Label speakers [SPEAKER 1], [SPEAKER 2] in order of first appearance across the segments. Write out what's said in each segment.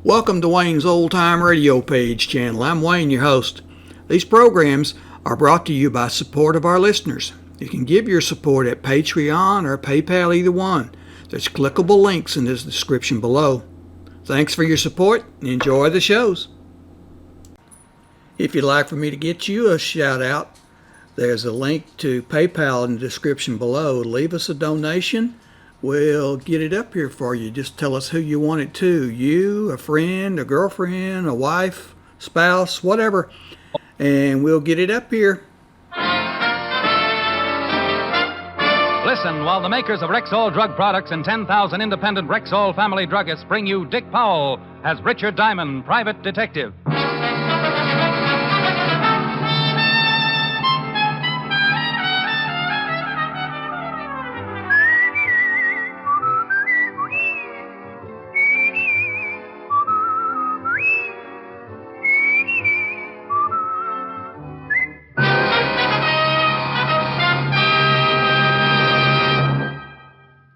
[SPEAKER 1] Welcome to Wayne's Old Time Radio Page channel. I'm Wayne, your host. These programs are brought to you by support of our listeners. You can give your support at Patreon or PayPal, either one. There's clickable links in the description below. Thanks for your support and enjoy the shows. If you'd like for me to get you a shout out, there's a link to PayPal in the description below. Leave us a donation. We'll get it up here for you. Just tell us who you want it to. You, a friend, a girlfriend, a wife, spouse, whatever. And we'll get it up here.
[SPEAKER 2] Listen while the makers of Rexall drug products and 10,000 independent Rexall family druggists bring you Dick Powell as Richard Diamond, private detective.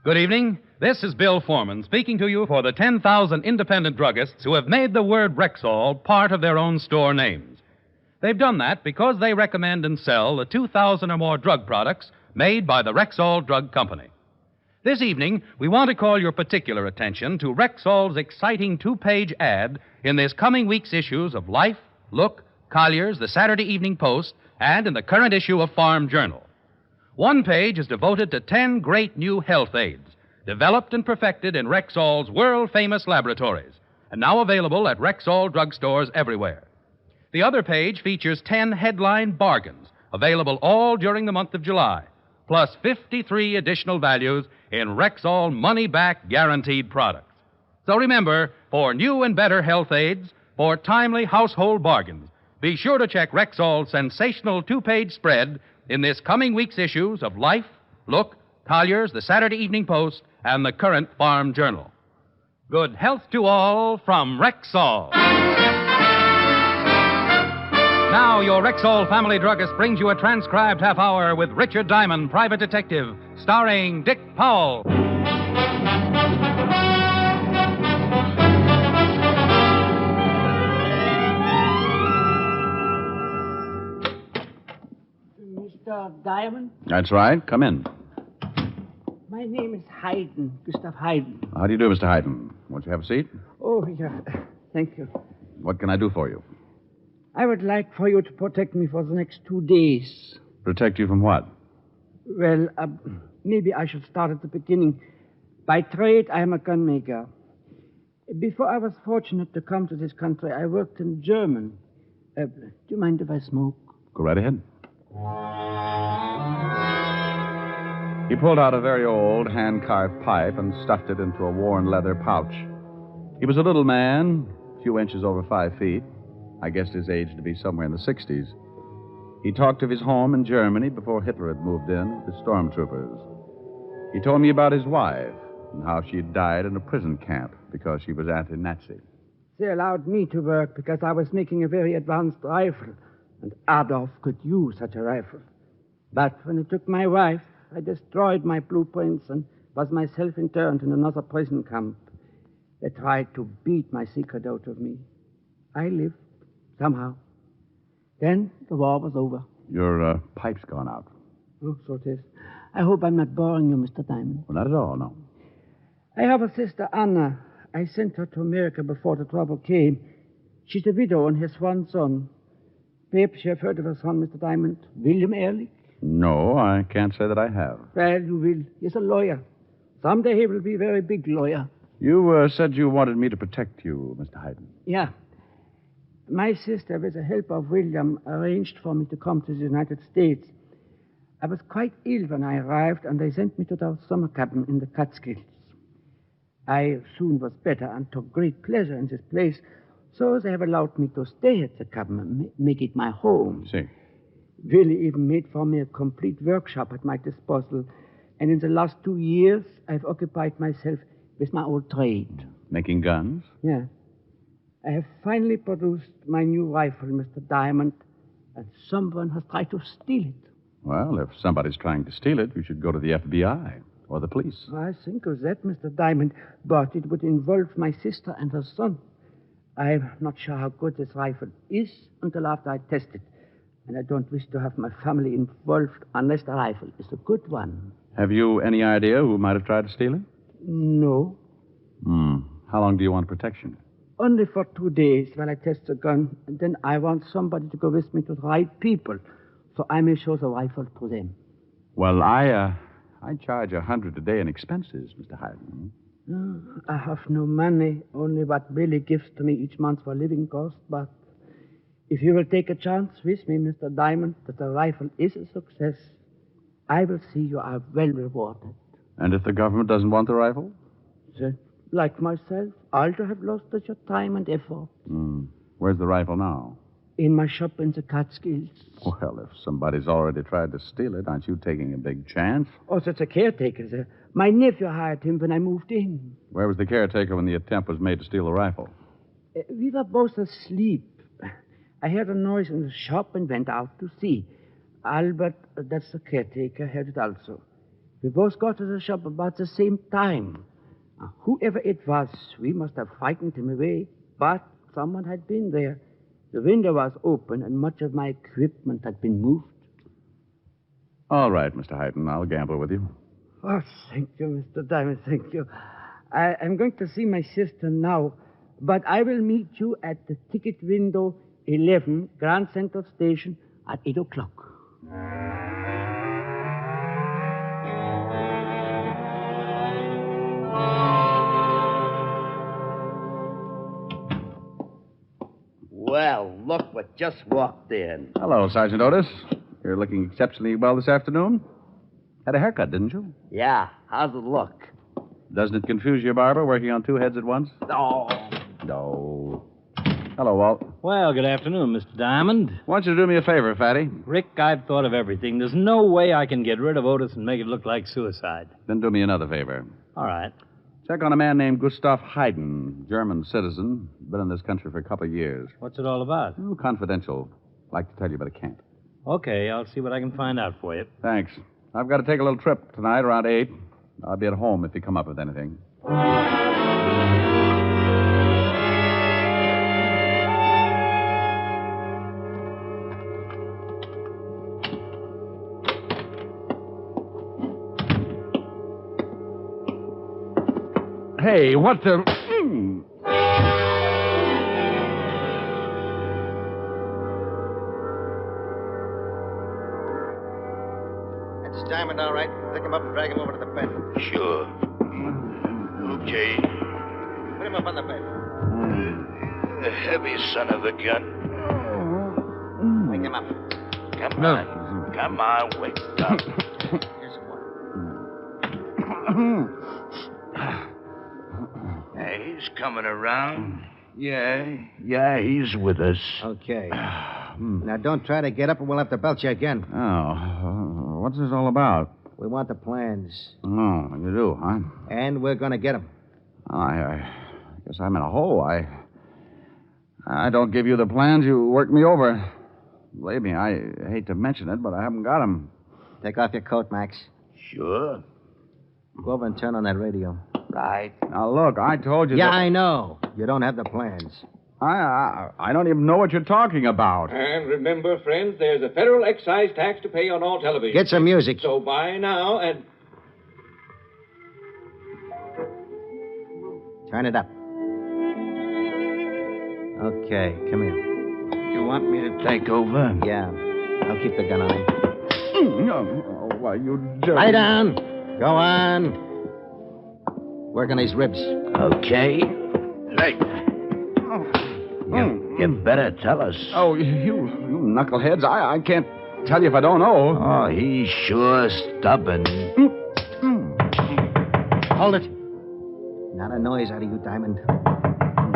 [SPEAKER 2] Good evening. This is Bill Foreman speaking to you for the 10,000 independent druggists who have made the word Rexall part of their own store names. They've done that because they recommend and sell the 2,000 or more drug products made by the Rexall Drug Company. This evening, we want to call your particular attention to Rexall's exciting two-page ad in this coming week's issues of Life, Look, Collier's, the Saturday Evening Post, and in the current issue of Farm Journal. One page is devoted to 10 great new health aids, developed and perfected in Rexall's world-famous laboratories, and now available at Rexall drugstores everywhere. The other page features 10 headline bargains, available all during the month of July, plus 53 additional values in Rexall money-back guaranteed products. So remember, for new and better health aids, for timely household bargains, be sure to check Rexall's sensational two-page spread in this coming week's issues of Life, Look, Collier's, the Saturday Evening Post, and the current Farm Journal. Good health to all from Rexall. Now, your Rexall family druggist brings you a transcribed half hour with Richard Diamond, private detective, starring Dick Powell.
[SPEAKER 3] Mr. Diamond?
[SPEAKER 4] That's right. Come in.
[SPEAKER 3] My name is Hyden, Gustov Hyden.
[SPEAKER 4] How do you do, Mr. Hyden? Won't you have a seat?
[SPEAKER 3] Oh, yeah. Thank you.
[SPEAKER 4] What can I do for you?
[SPEAKER 3] I would like for you to protect me for the next 2 days.
[SPEAKER 4] Protect you from what?
[SPEAKER 3] Well, maybe I should start at the beginning. By trade, I am a gunmaker. Before I was fortunate to come to this country, I worked in German. Do you mind if I smoke?
[SPEAKER 4] Go right ahead. He pulled out a very old hand-carved pipe and stuffed it into a worn leather pouch. He was a little man, a few inches over 5 feet. I guessed his age to be somewhere in the 60s. He talked of his home in Germany before Hitler had moved in with the stormtroopers. He told me about his wife and how she had died in a prison camp because she was anti-Nazi.
[SPEAKER 3] They allowed me to work because I was making a very advanced rifle, and Adolf could use such a rifle. But when they took my wife, I destroyed my blueprints and was myself interned in another prison camp. They tried to beat my secret out of me. I lived, somehow. Then the war was over.
[SPEAKER 4] Your pipe's gone out.
[SPEAKER 3] Oh, so it is. I hope I'm not boring you, Mr. Diamond.
[SPEAKER 4] Well, not at all, no.
[SPEAKER 3] I have a sister, Anna. I sent her to America before the trouble came. She's a widow and has one son. Perhaps you have heard of her son, Mr. Diamond, William Ehrlich?
[SPEAKER 4] No, I can't say that I have.
[SPEAKER 3] Well, you will. He's a lawyer. Someday he will be a very big lawyer.
[SPEAKER 4] You said you wanted me to protect you, Mr. Hyden.
[SPEAKER 3] Yeah. My sister, with the help of William, arranged for me to come to the United States. I was quite ill when I arrived, and they sent me to their summer cabin in the Catskills. I soon was better and took great pleasure in this place, so they have allowed me to stay at the cabin and make it my home.
[SPEAKER 4] See.
[SPEAKER 3] Willie even made for me a complete workshop at my disposal, and in the last 2 years, I've occupied myself with my old trade.
[SPEAKER 4] Making guns?
[SPEAKER 3] Yeah. I have finally produced my new rifle, Mr. Diamond, and someone has tried to steal it.
[SPEAKER 4] Well, if somebody's trying to steal it, you should go to the FBI or the police.
[SPEAKER 3] I think of that, Mr. Diamond, but it would involve my sister and her son. I'm not sure how good this rifle is until after I test it. And I don't wish to have my family involved unless the rifle is a good one.
[SPEAKER 4] Have you any idea who might have tried to steal it?
[SPEAKER 3] No.
[SPEAKER 4] How long do you want protection?
[SPEAKER 3] Only for 2 days while I test the gun. And then I want somebody to go with me to the right people, so I may show the rifle to them.
[SPEAKER 4] Well, I charge $100 a day in expenses, Mr. Hyden.
[SPEAKER 3] I have no money, only what Billy gives to me each month for living costs. But if you will take a chance with me, Mr. Diamond, that the rifle is a success, I will see you are well rewarded.
[SPEAKER 4] And if the government doesn't want the rifle?
[SPEAKER 3] Then, like myself, I'll have lost such your time and effort.
[SPEAKER 4] Where's the rifle now?
[SPEAKER 3] In my shop in the Catskills.
[SPEAKER 4] Well, if somebody's already tried to steal it, aren't you taking a big chance?
[SPEAKER 3] Oh, that's a caretaker, sir. My nephew hired him when I moved in.
[SPEAKER 4] Where was the caretaker when the attempt was made to steal the rifle?
[SPEAKER 3] We were both asleep. I heard a noise in the shop and went out to see. Albert, that's the caretaker, heard it also. We both got to the shop about the same time. Whoever it was, we must have frightened him away, but someone had been there. The window was open, and much of my equipment had been moved.
[SPEAKER 4] All right, Mr. Hyden, I'll gamble with you.
[SPEAKER 3] Oh, thank you, Mr. Diamond, thank you. I'm going to see my sister now, but I will meet you at the ticket window 11, Grand Central Station, at 8 o'clock.
[SPEAKER 5] Well, look what just walked in.
[SPEAKER 4] Hello, Sergeant Otis. You're looking exceptionally well this afternoon. Had a haircut, didn't you?
[SPEAKER 5] Yeah, how's it look?
[SPEAKER 4] Doesn't it confuse you, Barbara, working on two heads at once?
[SPEAKER 5] Oh.
[SPEAKER 4] No. Hello, Walt.
[SPEAKER 6] Well, good afternoon, Mr. Diamond.
[SPEAKER 4] Why don't you do me a favor, Fatty?
[SPEAKER 6] Rick, I've thought of everything. There's no way I can get rid of Otis and make it look like suicide.
[SPEAKER 4] Then do me another favor.
[SPEAKER 6] All right.
[SPEAKER 4] Check on a man named Gustov Hyden, German citizen. Been in this country for a couple of years.
[SPEAKER 6] What's it all about?
[SPEAKER 4] Oh, confidential. Like to tell you, but I can't.
[SPEAKER 6] Okay, I'll see what I can find out for you.
[SPEAKER 4] Thanks. I've got to take a little trip tonight around 8. I'll be at home if you come up with anything. Hey, what the...
[SPEAKER 7] That's Diamond, all right. Pick him up and drag him over to the bed.
[SPEAKER 8] Sure. Okay.
[SPEAKER 7] Put him up on the bed.
[SPEAKER 8] A heavy son of a gun.
[SPEAKER 7] Wake him up.
[SPEAKER 8] Come on. Come on, wake up.
[SPEAKER 7] Here's some water.
[SPEAKER 8] Hey, he's coming around. Yeah, he's with us.
[SPEAKER 7] Okay. Now, don't try to get up or we'll have to belt you again.
[SPEAKER 4] Oh, what's this all about?
[SPEAKER 7] We want the plans.
[SPEAKER 4] Oh, you do, huh?
[SPEAKER 7] And we're going to get them.
[SPEAKER 4] I guess I'm in a hole. I don't give you the plans. You work me over. Believe me, I hate to mention it, but I haven't got them.
[SPEAKER 7] Take off your coat, Max.
[SPEAKER 8] Sure.
[SPEAKER 7] Go over and turn on that radio.
[SPEAKER 8] Right.
[SPEAKER 4] Now, look, I told you
[SPEAKER 7] Yeah,
[SPEAKER 4] that...
[SPEAKER 7] I know. You don't have the plans.
[SPEAKER 4] I don't even know what you're talking about.
[SPEAKER 9] And remember, friends, there's a federal excise tax to pay on all television.
[SPEAKER 7] Get some music.
[SPEAKER 9] So buy now and...
[SPEAKER 7] Turn it up. Okay, come here.
[SPEAKER 8] You want me to take over?
[SPEAKER 7] Yeah. I'll keep the gun on him.
[SPEAKER 4] Oh, why, you dirty...
[SPEAKER 7] Lie down. Go on. Work on these ribs.
[SPEAKER 8] Okay. Hey. You better tell us.
[SPEAKER 4] Oh, you knuckleheads. I can't tell you if I don't know.
[SPEAKER 8] Oh, he's sure stubborn.
[SPEAKER 7] Hold it. Not a noise out of you, Diamond.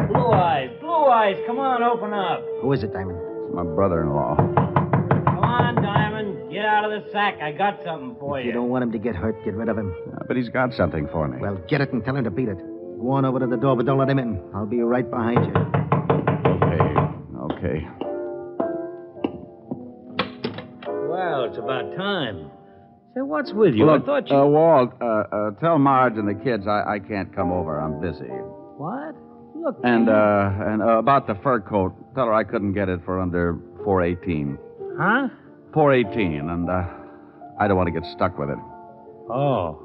[SPEAKER 6] Blue eyes, come on, open up.
[SPEAKER 7] Who is it, Diamond?
[SPEAKER 4] It's my brother-in-law.
[SPEAKER 6] Come on, Diamond, get out of the sack. I got something for
[SPEAKER 7] If you don't want him to get hurt, get rid of him.
[SPEAKER 4] But he's got something for me.
[SPEAKER 7] Well, get it and tell him to beat it. Go on over to the door, but don't let him in. I'll be right behind you.
[SPEAKER 4] Okay.
[SPEAKER 6] Well, it's about time. Say, what's with you?
[SPEAKER 4] Look,
[SPEAKER 6] I thought you...
[SPEAKER 4] Walt, tell Marge and the kids I can't come over. I'm busy.
[SPEAKER 6] What? Look.
[SPEAKER 4] And about the fur coat, tell her I couldn't get it for under $4.18.
[SPEAKER 6] Huh?
[SPEAKER 4] $4.18, and I don't want to get stuck with it.
[SPEAKER 6] Oh.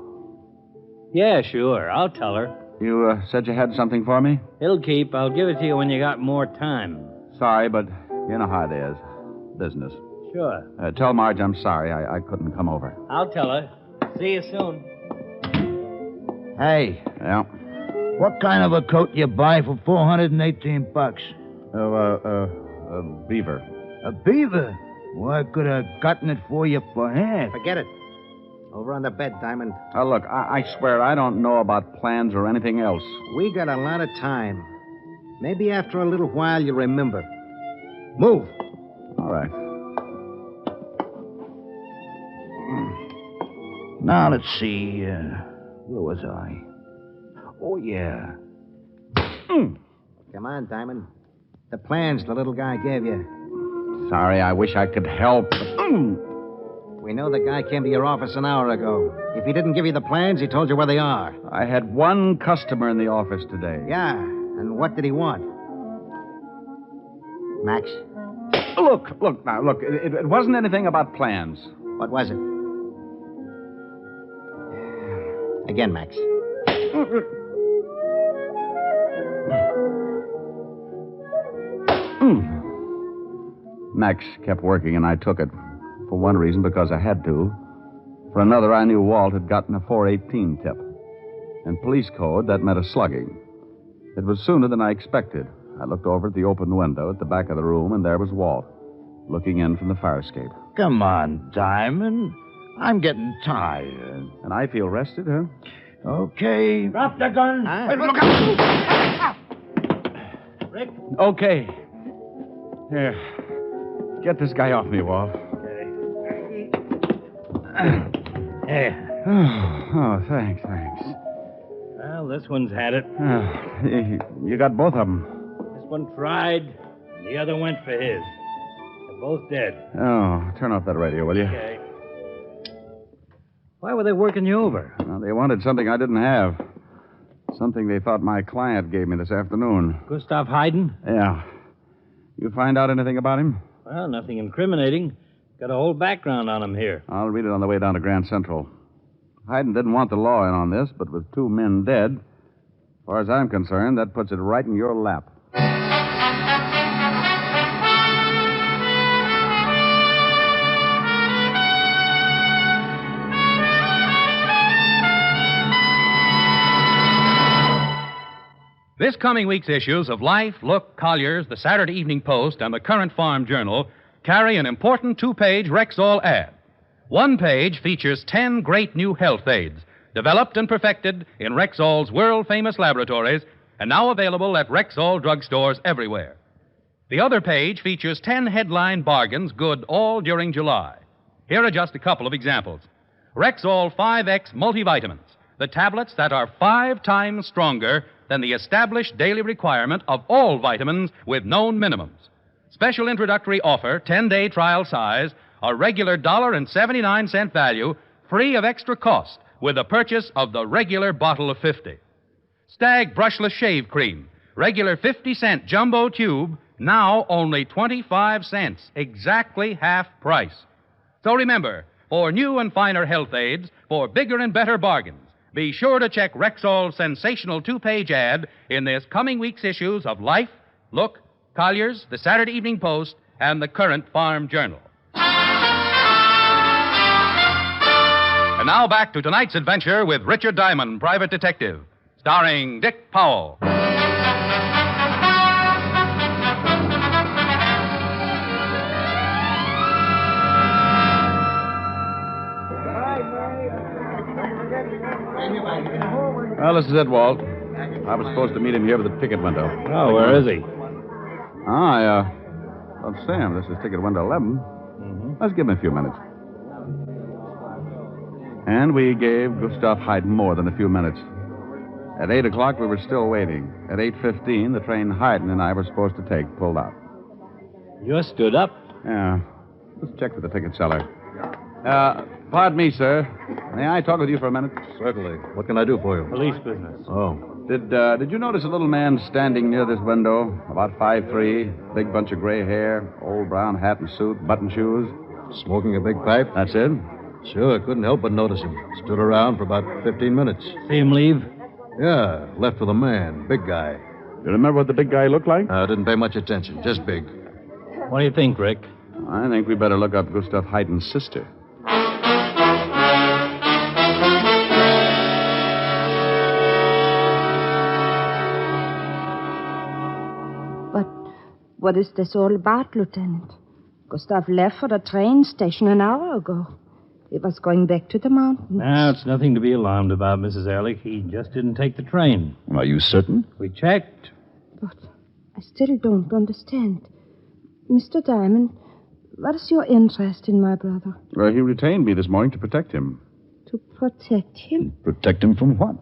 [SPEAKER 6] Yeah, sure. I'll tell her.
[SPEAKER 4] You said you had something for me?
[SPEAKER 6] It'll keep. I'll give it to you when you got more time.
[SPEAKER 4] Sorry, but you know how it is. Business.
[SPEAKER 6] Sure.
[SPEAKER 4] Tell Marge I'm sorry. I couldn't come over.
[SPEAKER 6] I'll tell her. See you soon.
[SPEAKER 8] Hey,
[SPEAKER 4] Yeah.
[SPEAKER 8] what kind of a coat you buy for $418?
[SPEAKER 4] Beaver.
[SPEAKER 8] A beaver? Well, I could have gotten it for you for half.
[SPEAKER 7] Forget it. Over on the bed, Diamond.
[SPEAKER 4] Look, I swear I don't know about plans or anything else.
[SPEAKER 7] We got a lot of time. Maybe after a little while you'll remember. Move.
[SPEAKER 4] All right.
[SPEAKER 8] Now, let's see. Where was I? Oh, yeah.
[SPEAKER 7] Come on, Diamond. The plans the little guy gave you.
[SPEAKER 4] Sorry, I wish I could help.
[SPEAKER 7] We know the guy came to your office an hour ago. If he didn't give you the plans, he told you where they are.
[SPEAKER 4] I had one customer in the office today.
[SPEAKER 7] Yeah, and what did he want? Max,
[SPEAKER 4] Look. It wasn't anything about plans.
[SPEAKER 7] what was it? Again, Max.
[SPEAKER 4] Max kept working, and I took it. For one reason, because I had to. For another, I knew Walt had gotten a 418 tip. In police code, that meant a slugging. It was sooner than I expected. I looked over at the open window at the back of the room, and there was Walt, looking in from the fire escape.
[SPEAKER 8] Come on, Diamond. I'm getting tired.
[SPEAKER 4] And I feel rested, huh?
[SPEAKER 8] Okay.
[SPEAKER 6] Drop the gun.
[SPEAKER 8] Hey, look out!
[SPEAKER 6] Rick.
[SPEAKER 4] Okay. Here. Get this guy off me, Walt.
[SPEAKER 6] There.
[SPEAKER 4] Oh, thanks.
[SPEAKER 6] Well, this one's had it.
[SPEAKER 4] You got both of them.
[SPEAKER 6] This one tried, and the other went for his. They're both dead.
[SPEAKER 4] Oh, turn off that radio, will you?
[SPEAKER 6] Okay. Why were they working you over?
[SPEAKER 4] Well, they wanted something I didn't have. Something they thought my client gave me this afternoon.
[SPEAKER 6] Gustov Hyden?
[SPEAKER 4] Yeah. You find out anything about him?
[SPEAKER 6] Well, nothing incriminating. Got a whole background on him here.
[SPEAKER 4] I'll read it on the way down to Grand Central. Hyden didn't want the law in on this, but with 2 men dead, as far as I'm concerned, that puts it right in your lap.
[SPEAKER 2] This coming week's issues of Life, Look, Collier's, the Saturday Evening Post, and the Current Farm Journal carry an important 2-page Rexall ad. One page features 10 great new health aids, developed and perfected in Rexall's world-famous laboratories, and now available at Rexall drugstores everywhere. The other page features 10 headline bargains good all during July. Here are just a couple of examples. Rexall 5X multivitamins, the tablets that are 5 times stronger than the established daily requirement of all vitamins with known minimums. Special introductory offer, 10-day trial size, a regular $1.79 value, free of extra cost with the purchase of the regular bottle of 50. Stag brushless shave cream, regular 50-cent jumbo tube, now only 25 cents, exactly half price. So remember, for new and finer health aids, for bigger and better bargains, be sure to check Rexall's sensational 2-page ad in this coming week's issues of Life, Look, Collier's, the Saturday Evening Post, and the Current Farm Journal. And now back to tonight's adventure with Richard Diamond, Private Detective, starring Dick Powell.
[SPEAKER 4] Well, this is it, Walt. I was supposed to meet him here with the ticket window.
[SPEAKER 6] Oh, where is he?
[SPEAKER 4] I don't see him. This is ticket window 11. Let's give him a few minutes. And we gave Gustov Hyden more than a few minutes. At 8 o'clock, we were still waiting. At 8:15, the train Hyden and I were supposed to take pulled out.
[SPEAKER 6] You stood up.
[SPEAKER 4] Yeah. Let's check with the ticket seller. Pardon me, sir. May I talk with you for a minute?
[SPEAKER 10] Certainly. What can I do for you?
[SPEAKER 6] Police business.
[SPEAKER 10] Oh.
[SPEAKER 4] Did you notice a little man standing near this window? About 5'3", big bunch of gray hair, old brown hat and suit, button shoes.
[SPEAKER 10] Smoking a big pipe?
[SPEAKER 4] That's it?
[SPEAKER 10] Sure, couldn't help but notice him. Stood around for about 15 minutes.
[SPEAKER 6] See him leave?
[SPEAKER 10] Yeah, left with a man, big guy.
[SPEAKER 4] You remember what the big guy looked like?
[SPEAKER 10] Didn't pay much attention, just big.
[SPEAKER 6] What do you think, Rick?
[SPEAKER 4] I think we better look up Gustov Hyden's sister.
[SPEAKER 11] What is this all about, Lieutenant? Gustave left for the train station an hour ago. He was going back to the mountains.
[SPEAKER 6] Now, it's nothing to be alarmed about, Mrs. Ehrlich. He just didn't take the train.
[SPEAKER 4] Are you certain?
[SPEAKER 6] We checked.
[SPEAKER 11] But I still don't understand. Mr. Diamond, what is your interest in my brother?
[SPEAKER 4] Well, he retained me this morning to protect him.
[SPEAKER 11] To protect him?
[SPEAKER 4] Protect him from what?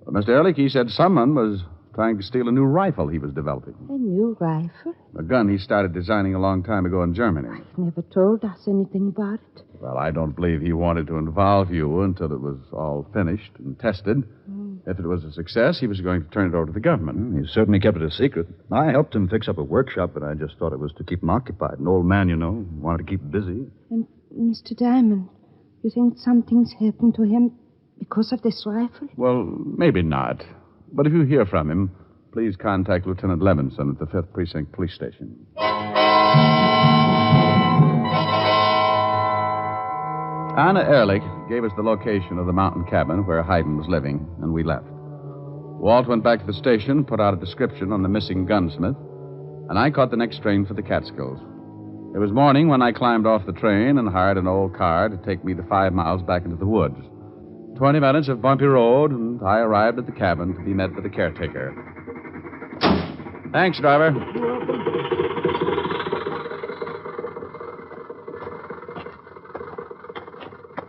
[SPEAKER 4] Well, Mr. Ehrlich, he said someone was trying to steal a new rifle he was developing.
[SPEAKER 11] A new rifle?
[SPEAKER 4] A gun he started designing a long time ago in Germany.
[SPEAKER 11] He never told us anything about it.
[SPEAKER 4] Well, I don't believe he wanted to involve you until it was all finished and tested. If it was a success, he was going to turn it over to the government.
[SPEAKER 10] He certainly kept it a secret. I helped him fix up a workshop, but I just thought it was to keep him occupied. An old man, you know, wanted to keep him busy.
[SPEAKER 11] And Mr. Diamond, you think something's happened to him because of this rifle?
[SPEAKER 4] Well, maybe not. But if you hear from him, please contact Lieutenant Levinson at the 5th Precinct Police Station. Anna Ehrlich gave us the location of the mountain cabin where Hyden was living, and we left. Walt went back to the station, put out a description on the missing gunsmith, and I caught the next train for the Catskills. It was morning when I climbed off the train and hired an old car to take me the 5 miles back into the woods. 20 minutes of bumpy road, and I arrived at the cabin to be met by the caretaker. Thanks, driver.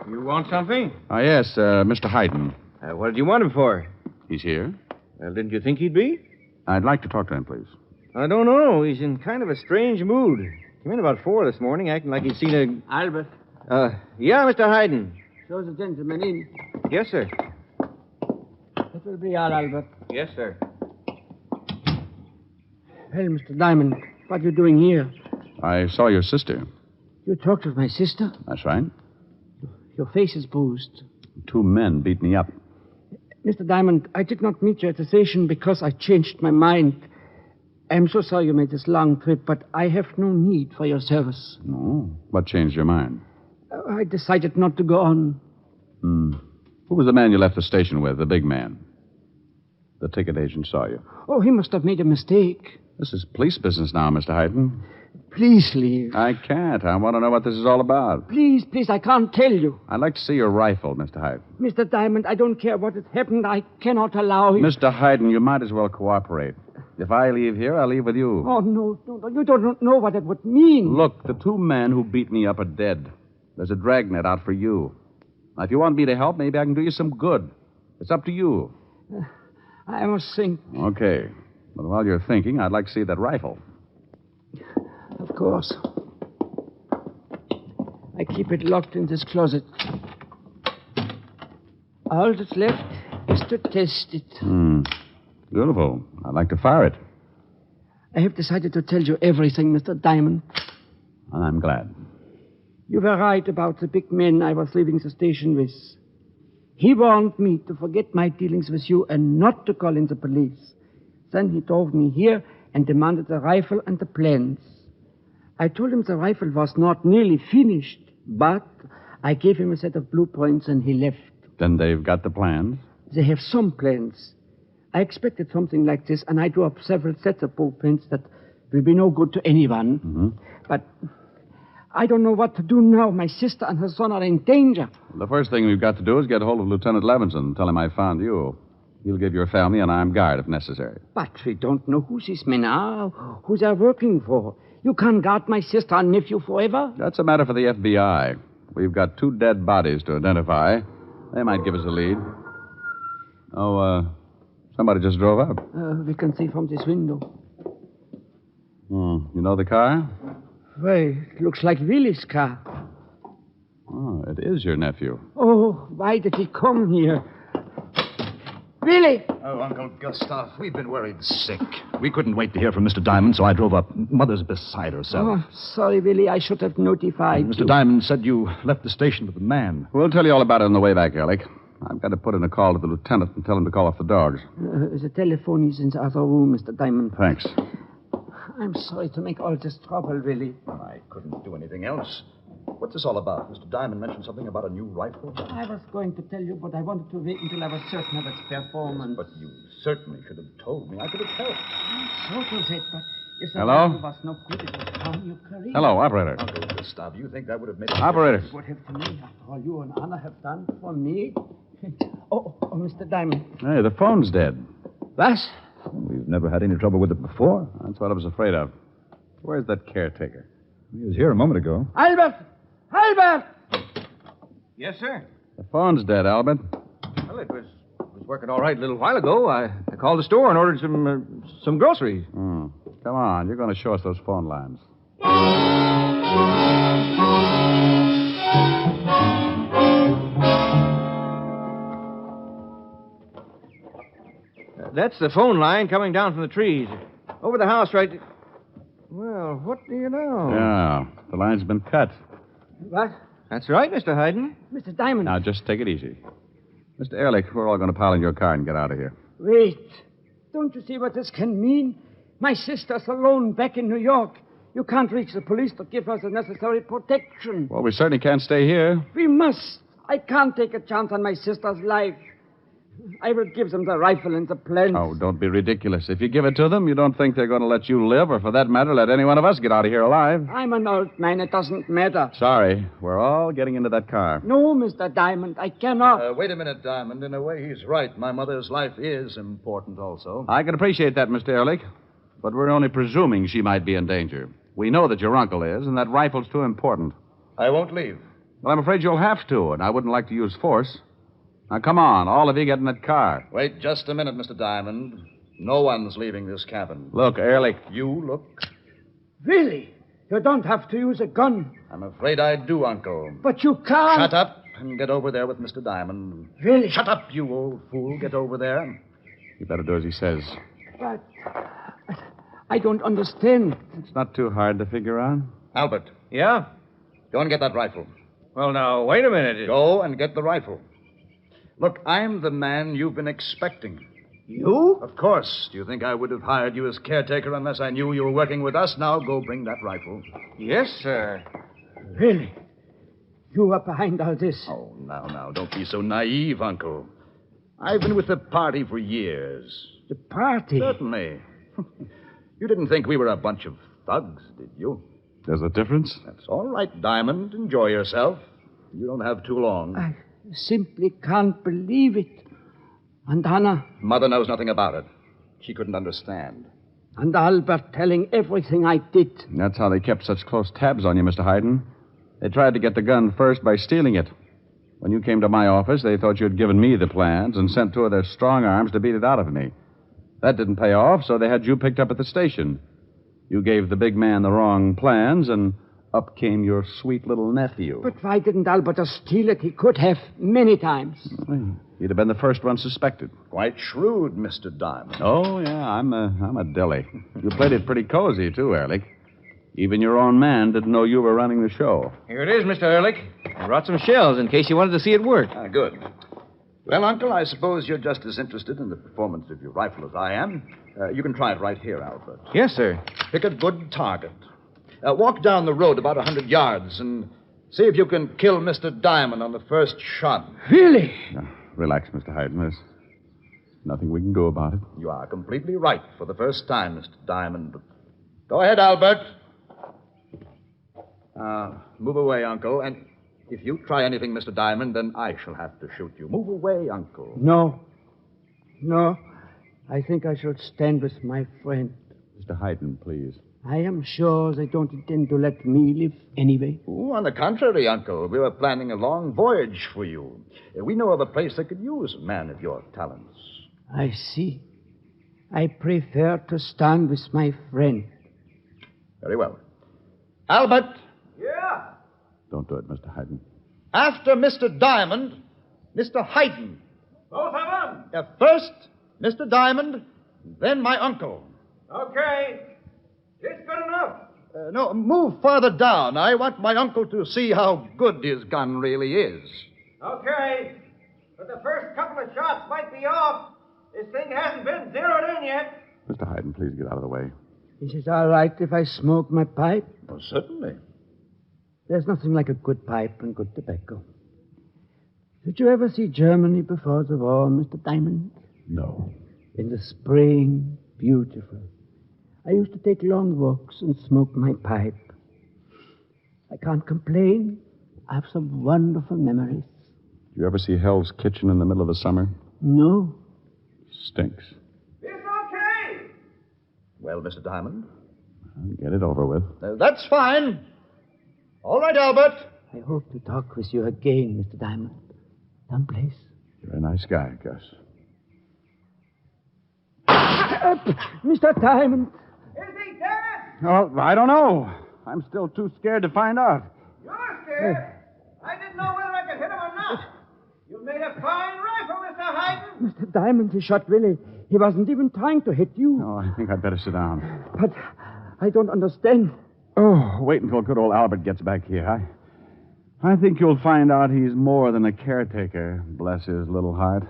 [SPEAKER 9] You want something?
[SPEAKER 4] Oh, yes, Mr. Hyden.
[SPEAKER 9] What did you want him for?
[SPEAKER 4] He's here.
[SPEAKER 9] Well, didn't you think he'd be?
[SPEAKER 4] I'd like to talk to him, please.
[SPEAKER 9] I don't know. He's in kind of a strange mood. Came in about 4 this morning, acting like he'd seen a...
[SPEAKER 3] Albert,
[SPEAKER 9] Yeah, Mr. Hyden.
[SPEAKER 3] show the gentleman in.
[SPEAKER 9] Yes, sir.
[SPEAKER 3] That will be all, Albert.
[SPEAKER 9] Yes, sir.
[SPEAKER 3] Well, Mr. Diamond, what are you doing here?
[SPEAKER 4] I saw your sister.
[SPEAKER 3] You talked with my sister?
[SPEAKER 4] That's right.
[SPEAKER 3] Your face is bruised.
[SPEAKER 4] 2 men beat me up.
[SPEAKER 3] Mr. Diamond, I did not meet you at the station because I changed my mind. I am so sorry you made this long trip, but I have no need for your service.
[SPEAKER 4] No? What changed your mind?
[SPEAKER 3] I decided not to go on.
[SPEAKER 4] Who was the man you left the station with, the big man? The ticket agent saw you.
[SPEAKER 3] Oh, he must have made a mistake.
[SPEAKER 4] This is police business now, Mr. Hyden.
[SPEAKER 3] Please leave.
[SPEAKER 4] I can't. I want to know what this is all about.
[SPEAKER 3] Please, I can't tell you.
[SPEAKER 4] I'd like to see your rifle, Mr. Hyden.
[SPEAKER 3] Mr. Diamond, I don't care what has happened. I cannot allow you.
[SPEAKER 4] Mr. Hyden, you might as well cooperate. If I leave here, I'll leave with you.
[SPEAKER 3] Oh, no. You don't know what it would mean.
[SPEAKER 4] Look, the 2 men who beat me up are dead. There's a dragnet out for you. Now, if you want me to help, maybe I can do you some good. It's up to you.
[SPEAKER 3] I must think.
[SPEAKER 4] Okay. But while you're thinking, I'd like to see that rifle.
[SPEAKER 3] Of course. I keep it locked in this closet. All that's left is to test it.
[SPEAKER 4] Beautiful. I'd like to fire it.
[SPEAKER 3] I have decided to tell you everything, Mr. Diamond.
[SPEAKER 4] And I'm glad.
[SPEAKER 3] You were right about the big man I was leaving the station with. He warned me to forget my dealings with you and not to call in the police. Then he drove me here and demanded the rifle and the plans. I told him the rifle was not nearly finished, but I gave him a set of blueprints and he left.
[SPEAKER 4] Then they've got the plans?
[SPEAKER 3] They have some plans. I expected something like this, and I drew up several sets of blueprints that will be no good to anyone. But I don't know what to do now. My sister and her son are in danger.
[SPEAKER 4] The first thing we've got to do is get hold of Lieutenant Levinson and tell him I found you. He'll give your family an armed guard if necessary.
[SPEAKER 3] But we don't know who these men are, who they're working for. You can't guard my sister and nephew forever.
[SPEAKER 4] That's a matter for the FBI. We've got 2 dead bodies to identify. They might give us a lead. Oh, somebody just drove up.
[SPEAKER 3] We can see from this window.
[SPEAKER 4] You know the car?
[SPEAKER 3] Well, it looks like Willy's car.
[SPEAKER 4] Oh, it is your nephew.
[SPEAKER 3] Oh, why did he come here? Billy!
[SPEAKER 10] Oh, Uncle Gustov, we've been worried sick. We couldn't wait to hear from Mr. Diamond, so I drove up. Mother's beside herself.
[SPEAKER 3] Oh, sorry, Billy. I should have notified
[SPEAKER 10] Mr.
[SPEAKER 3] you.
[SPEAKER 10] Diamond said you left the station with a man.
[SPEAKER 4] We'll tell you all about it on the way back, Alec. I've got to put in a call to the lieutenant and tell him to call off the dogs.
[SPEAKER 3] The telephone is in the other room, Mr. Diamond.
[SPEAKER 4] Thanks.
[SPEAKER 3] I'm sorry to make all this trouble, Billy.
[SPEAKER 10] I couldn't do anything else. What's this all about? Mr. Diamond mentioned something about a new rifle.
[SPEAKER 3] I was going to tell you, but I wanted to wait until I was certain of its performance.
[SPEAKER 10] But you certainly should have told me. I could have helped.
[SPEAKER 3] So was it, but if the
[SPEAKER 4] Hello?
[SPEAKER 3] rifle was no good, it would harm your career.
[SPEAKER 4] Hello, operator.
[SPEAKER 10] Uncle Gustov, you think that would have made
[SPEAKER 4] Operator.
[SPEAKER 3] What have to me, after all you and Anna have done for me? Oh, Mr. Diamond.
[SPEAKER 4] Hey, the phone's dead.
[SPEAKER 3] What?
[SPEAKER 10] We've never had any trouble with it before.
[SPEAKER 4] That's what I was afraid of. Where's that caretaker?
[SPEAKER 10] He was here a moment ago.
[SPEAKER 3] Albert! Albert!
[SPEAKER 9] Yes, sir.
[SPEAKER 4] The phone's dead, Albert.
[SPEAKER 9] Well, it was working all right a little while ago. I called the store and ordered some groceries.
[SPEAKER 4] Come on, you're going to show us those phone lines.
[SPEAKER 9] That's the phone line coming down from the trees. Over the house right... Well, what do you know?
[SPEAKER 4] Yeah, the line's been cut.
[SPEAKER 3] What?
[SPEAKER 9] That's right, Mr. Hyden.
[SPEAKER 3] Mr. Diamond.
[SPEAKER 4] Now, just take it easy. Mr. Ehrlich, we're all going to pile in your car and get out of here.
[SPEAKER 3] Wait. Don't you see what this can mean? My sister's alone back in New York. You can't reach the police to give us the necessary protection.
[SPEAKER 4] Well, we certainly can't stay here.
[SPEAKER 3] We must. I can't take a chance on my sister's life. I will give them the rifle and the plans.
[SPEAKER 4] Oh, don't be ridiculous. If you give it to them, you don't think they're going to let you live, or for that matter, let any one of us get out of here alive.
[SPEAKER 3] I'm an old man. It doesn't matter.
[SPEAKER 4] Sorry. We're all getting into that car.
[SPEAKER 3] No, Mr. Diamond. I cannot.
[SPEAKER 10] Wait a minute, Diamond. In a way, he's right. My mother's life is important also.
[SPEAKER 4] I can appreciate that, Mr. Ehrlich, but we're only presuming she might be in danger. We know that your uncle is, and that rifle's too important.
[SPEAKER 10] I won't leave.
[SPEAKER 4] Well, I'm afraid you'll have to, and I wouldn't like to use force. Now, come on. All of you get in that car.
[SPEAKER 10] Wait just a minute, Mr. Diamond. No one's leaving this cabin.
[SPEAKER 4] Look, Ehrlich.
[SPEAKER 10] You look.
[SPEAKER 3] Really? You don't have to use a gun.
[SPEAKER 10] I'm afraid I do, Uncle.
[SPEAKER 3] But you can't.
[SPEAKER 10] Shut up and get over there with Mr. Diamond.
[SPEAKER 3] Really?
[SPEAKER 10] Shut up, you old fool. Get over there.
[SPEAKER 4] You better do as he says.
[SPEAKER 3] But I don't understand.
[SPEAKER 4] It's not too hard to figure out.
[SPEAKER 10] Albert,
[SPEAKER 9] Yeah?
[SPEAKER 10] go and get that rifle.
[SPEAKER 9] Well, now, wait a minute.
[SPEAKER 10] Go and get the rifle. Look, I'm the man you've been expecting.
[SPEAKER 3] You?
[SPEAKER 10] Of course. Do you think I would have hired you as caretaker unless I knew you were working with us? Now go bring that rifle.
[SPEAKER 9] Yes, sir.
[SPEAKER 3] Really? You are behind all this?
[SPEAKER 10] Oh, now, don't be so naive, Uncle. I've been with the party for years.
[SPEAKER 3] The party?
[SPEAKER 10] Certainly. You didn't think we were a bunch of thugs, did you?
[SPEAKER 4] There's a difference?
[SPEAKER 10] That's all right, Diamond. Enjoy yourself. You don't have too long.
[SPEAKER 3] I simply can't believe it. And Anna?
[SPEAKER 10] Mother knows nothing about it. She couldn't understand.
[SPEAKER 3] And Albert telling everything I did.
[SPEAKER 4] That's how they kept such close tabs on you, Mr. Hyden. They tried to get the gun first by stealing it. When you came to my office, they thought you'd given me the plans and sent two of their strong arms to beat it out of me. That didn't pay off, so they had you picked up at the station. You gave the big man the wrong plans, and up came your sweet little nephew.
[SPEAKER 3] But why didn't Albert just steal it? He could have many times.
[SPEAKER 4] You'd have been the first one suspected.
[SPEAKER 10] Quite shrewd, Mr. Diamond.
[SPEAKER 4] Oh, yeah, I'm a dilly. You played it pretty cozy, too, Ehrlich. Even your own man didn't know you were running the show.
[SPEAKER 9] Here it is, Mr. Ehrlich. I brought some shells in case you wanted to see it work.
[SPEAKER 10] Good. Well, Uncle, I suppose you're just as interested in the performance of your rifle as I am. You can try it right here, Albert.
[SPEAKER 9] Yes, sir.
[SPEAKER 10] Pick a good target. Walk down the road about 100 yards and see if you can kill Mr. Diamond on the first shot.
[SPEAKER 3] Really?
[SPEAKER 4] Now, relax, Mr. Hyden. There's nothing we can do about it.
[SPEAKER 10] You are completely right for the first time, Mr. Diamond. Go ahead, Albert. Move away, Uncle, and if you try anything, Mr. Diamond, then I shall have to shoot you. Move away, Uncle.
[SPEAKER 3] No. I think I should stand with my friend.
[SPEAKER 4] Mr. Hyden, please.
[SPEAKER 3] I am sure they don't intend to let me live anyway.
[SPEAKER 10] Oh, on the contrary, Uncle. We were planning a long voyage for you. We know of a place that could use a man of your talents.
[SPEAKER 3] I see. I prefer to stand with my friend.
[SPEAKER 10] Very well. Albert.
[SPEAKER 9] Yeah?
[SPEAKER 4] Don't do it, Mr. Hyden.
[SPEAKER 10] After Mr. Diamond, Mr. Hyden. Both of them? First, Mr. Diamond, then my uncle.
[SPEAKER 12] Okay. It's good enough.
[SPEAKER 10] No, move farther down. I want my uncle to see how good his gun really is.
[SPEAKER 12] Okay. But the first couple of shots might be off. This thing hasn't been zeroed in yet.
[SPEAKER 4] Mr. Hyden, please get out of the way.
[SPEAKER 3] Is it all right if I smoke my pipe?
[SPEAKER 10] Oh, certainly.
[SPEAKER 3] There's nothing like a good pipe and good tobacco. Did you ever see Germany before the war, Mr. Diamond?
[SPEAKER 4] No.
[SPEAKER 3] In the spring, beautiful. I used to take long walks and smoke my pipe. I can't complain. I have some wonderful memories.
[SPEAKER 4] Did you ever see Hell's Kitchen in the middle of the summer?
[SPEAKER 3] No.
[SPEAKER 4] Stinks.
[SPEAKER 12] It's okay.
[SPEAKER 10] Well, Mr. Diamond?
[SPEAKER 4] Get it over with.
[SPEAKER 10] That's fine. All right, Albert.
[SPEAKER 3] I hope to talk with you again, Mr. Diamond. Someplace.
[SPEAKER 4] You're a nice guy, Gus.
[SPEAKER 3] Mr. Diamond.
[SPEAKER 12] Is he dead?
[SPEAKER 4] Oh, I don't know. I'm still too scared to find out.
[SPEAKER 12] You're scared? I didn't know whether I could hit him or not. You made a fine rifle, Mr. Hyden.
[SPEAKER 3] Mr. Diamond, he shot Willie. He wasn't even trying to hit you.
[SPEAKER 4] Oh, I think I'd better sit down.
[SPEAKER 3] But I don't understand.
[SPEAKER 4] Oh, wait until good old Albert gets back here. I think you'll find out he's more than a caretaker, bless his little heart.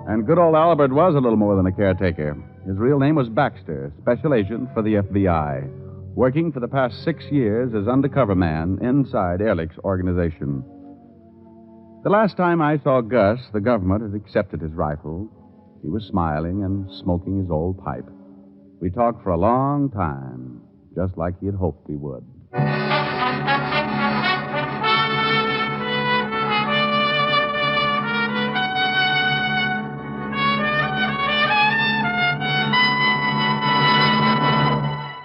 [SPEAKER 4] And good old Albert was a little more than a caretaker. His real name was Baxter, special agent for the FBI, working for the past 6 years as undercover man inside Ehrlich's organization. The last time I saw Gus, the government had accepted his rifle. He was smiling and smoking his old pipe. We talked for a long time, just like he had hoped we would.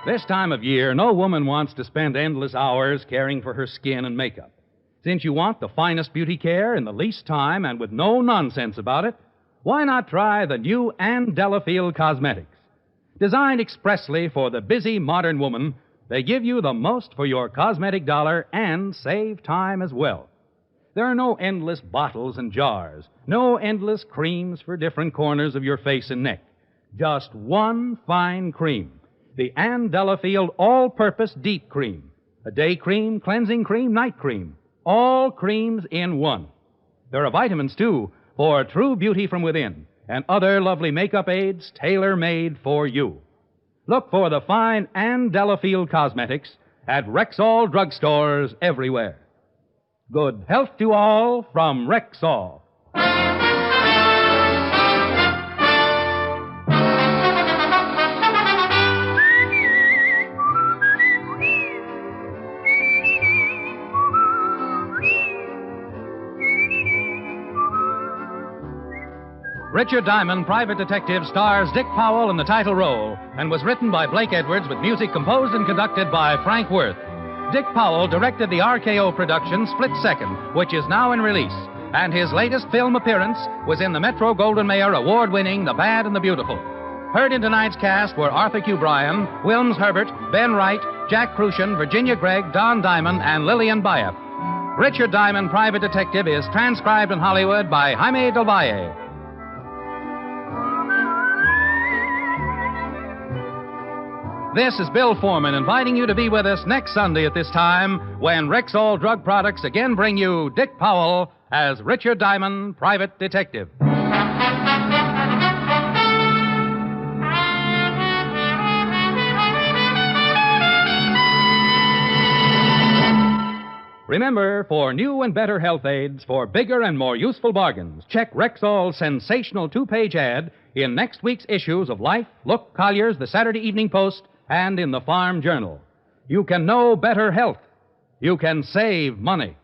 [SPEAKER 2] This time of year, no woman wants to spend endless hours caring for her skin and makeup. Since you want the finest beauty care in the least time and with no nonsense about it, why not try the new Ann Delafield Cosmetics? Designed expressly for the busy modern woman, they give you the most for your cosmetic dollar and save time as well. There are no endless bottles and jars, no endless creams for different corners of your face and neck. Just one fine cream, the Ann Delafield All-Purpose Deep Cream. A day cream, cleansing cream, night cream. All creams in one. There are vitamins, too, for true beauty from within, and other lovely makeup aids tailor-made for you. Look for the fine Ann Delafield Cosmetics at Rexall drugstores everywhere. Good health to all from Rexall. Richard Diamond, Private Detective, stars Dick Powell in the title role and was written by Blake Edwards with music composed and conducted by Frank Worth. Dick Powell directed the RKO production Split Second, which is now in release, and his latest film appearance was in the Metro-Goldwyn-Mayer award-winning The Bad and the Beautiful. Heard in tonight's cast were Arthur Q. Bryan, Wilms Herbert, Ben Wright, Jack Crucian, Virginia Gregg, Don Diamond, and Lillian Bayef. Richard Diamond, Private Detective, is transcribed in Hollywood by Jaime Del Valle. This is Bill Foreman inviting you to be with us next Sunday at this time when Rexall Drug Products again bring you Dick Powell as Richard Diamond, Private Detective. Remember, for new and better health aids, for bigger and more useful bargains, check Rexall's sensational 2-page ad in next week's issues of Life, Look, Collier's, the Saturday Evening Post, and in the Farm Journal. You can know better health. You can save money.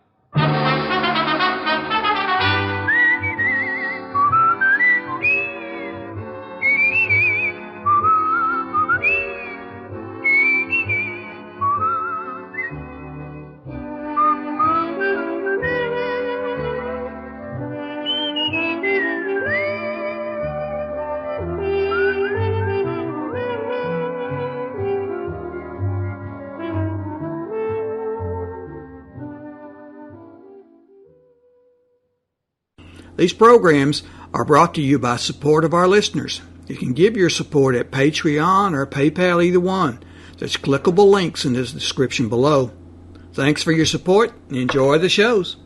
[SPEAKER 1] These programs are brought to you by support of our listeners. You can give your support at Patreon or PayPal, either one. There's clickable links in the description below. Thanks for your support and enjoy the shows.